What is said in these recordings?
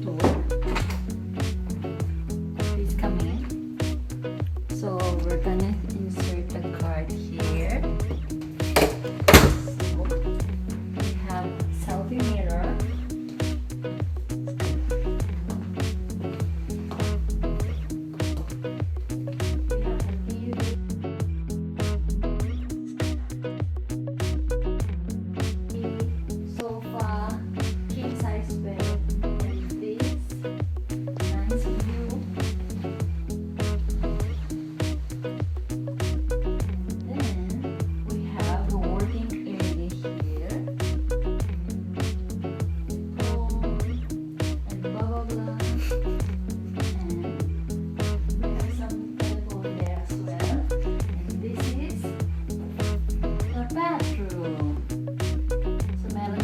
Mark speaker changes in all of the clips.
Speaker 1: tour. Please come in. So we're gonna insert the card here. So we have selfie mirror.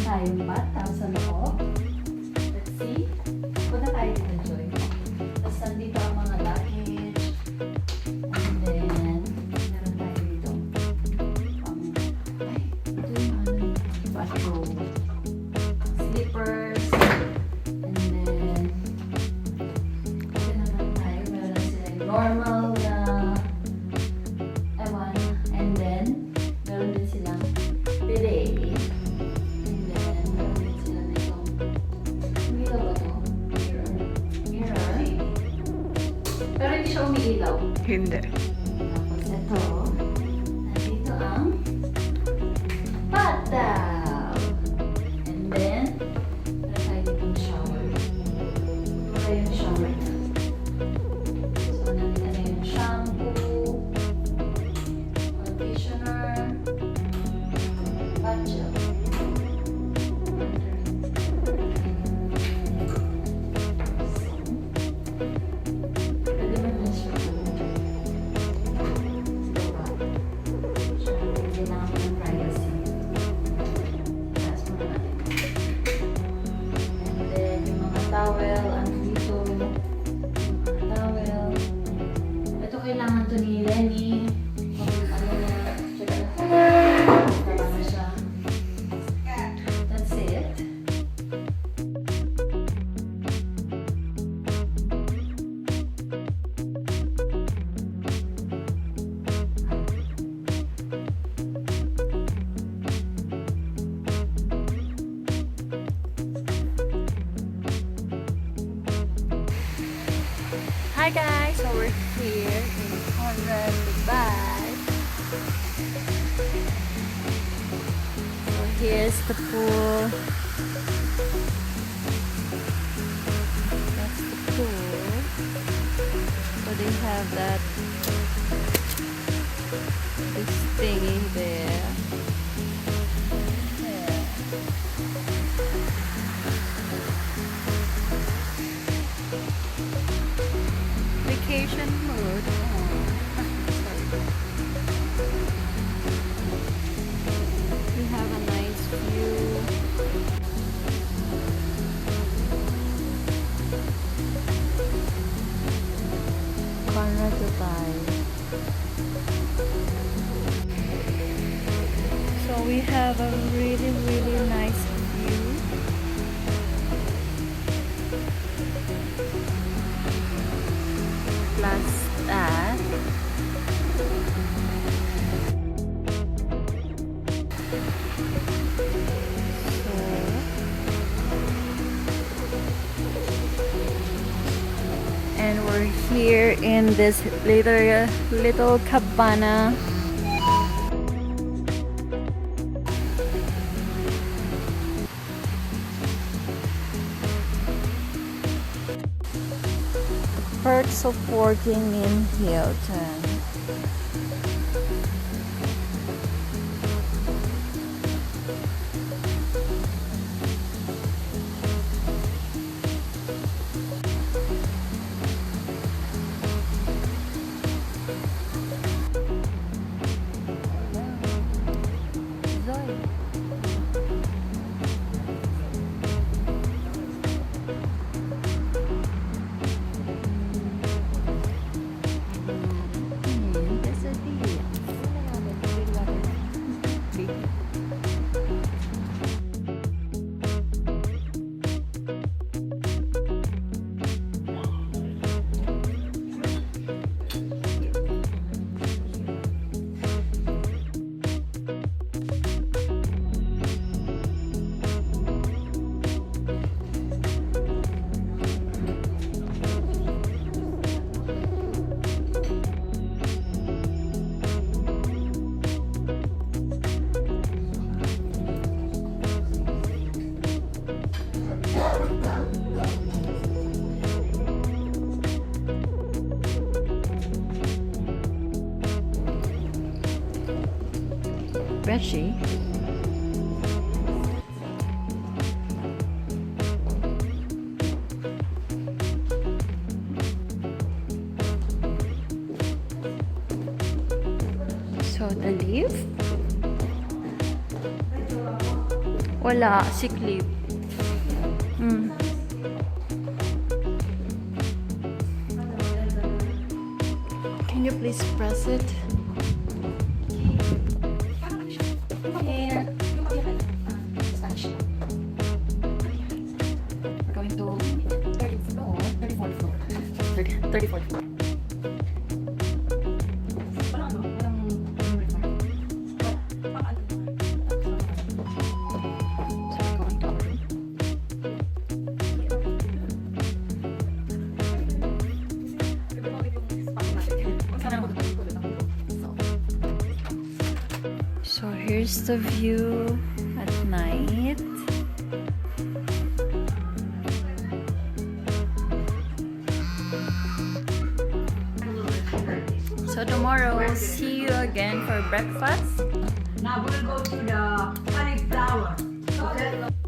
Speaker 1: Tayong batang sa loob. Let's see. Punta tayo dito, Joy. Tapos nandito ang mga luggage. And then, meron tayo dito. Ay, ito yung ano yung bathroom. Slippers. And then, ito naman tayo. Meron na sila yung normal na ewan. And then, meron din silang bidet. Pero hindi siya umiilaw.
Speaker 2: Hindi.
Speaker 1: Tapos ito, nandito ang bathtub. And then, meron tayo ditong shower. Wala yung shower na. So, nandito na yung shampoo, conditioner, bath gel. Towel, andito yung mga towel. Ito kailangan to ni Lenny. Ano na, check na. Tama na siya. That's it.
Speaker 2: Hi guys, so we're here in Conrad Dubai. So here's the pool. That's the pool. So they have that this thingy there. Vacation mode. We have a nice view. Conrad Dubai. So we have a really nice view. Plus that, and we're here in this little cabana. Perks of working in Hilton.
Speaker 1: Freshy. So, the lift? Wala, sick leave. Can you please press it? Here. We're going to 34th floor. 34th floor. So here's the view at night. So tomorrow, see you again for breakfast.
Speaker 3: Now we'll go to the Tower. Okay?